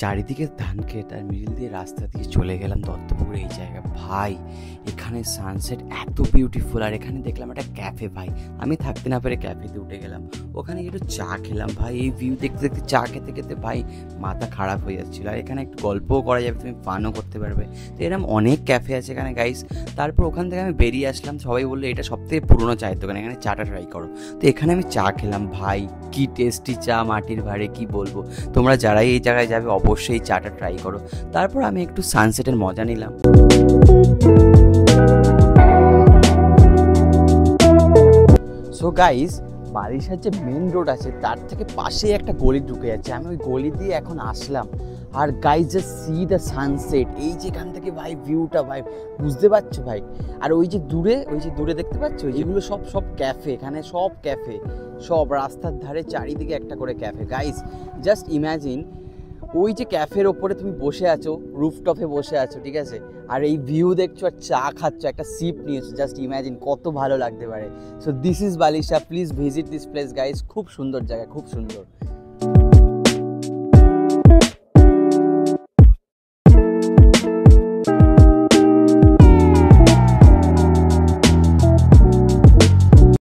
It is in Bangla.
চারিদিকে ধান ক্ষেত আর মিডিল দিয়ে রাস্তা দিয়ে চলে গেলাম দত্তপুকুর এই জায়গা। ভাই এখানে সানসেট এত বিউটিফুল, আর এখানে দেখলাম একটা ক্যাফে। ভাই আমি থাকতে না পেরে ক্যাফেতে উঠে গেলাম, ওখানে একটু চা খেলাম। ভাই এই ভিউ দেখতে দেখতে চা খেতে খেতে ভাই মাথা খারাপ হয়ে যাচ্ছিলো। আর এখানে একটু গল্পও করা যাবে, তুমি ফানও করতে পারবে। তো এরকম অনেক ক্যাফে আছে এখানে গাইস। তারপর ওখান থেকে আমি বেরিয়ে আসলাম, সবাই বললো এটা সবথেকে পুরোনো চায়ের দোকান, এখানে চাটা ট্রাই করো। তো এখানে আমি চা খেলাম। ভাই কি টেস্টি চা, মাটির ভাঁড়ে, কি বলবো। তোমরা যারাই এই জায়গায় যাবে অবশ্যই চাটা ট্রাই করো। তারপর আমি একটু সানসেটের মজা নিলাম। সো গাইস, বারিশার যে মেন রোড আছে তার থেকে পাশেই একটা গলি ঢুকে যাচ্ছে, আমি ওই গলি দিয়ে এখন আসলাম। আর guys just see the sunset, এই যে এখান থেকে ভাই ভিউটা, ভাই বুঝতে পারছো ভাই। আর ওই যে দূরে দেখতে পাচ্ছ যেগুলো সব সব ক্যাফে, এখানে সব ক্যাফে, সব রাস্তার ধারে চারিদিকে একটা করে ক্যাফে। গাইস জাস্ট ইম্যাজিন, ওই যে ক্যাফের ওপরে তুমি বসে আছো, রুফটপে বসে আছো, ঠিক আছে, আর এই ভিউ দেখছো আর চা খাচ্ছ, একটা সিপ নিয়েছো। জাস্ট ইম্যাজিন কত ভালো লাগতে পারে। So this is Balisha, please visit this place guys, খুব সুন্দর জায়গা, খুব সুন্দর।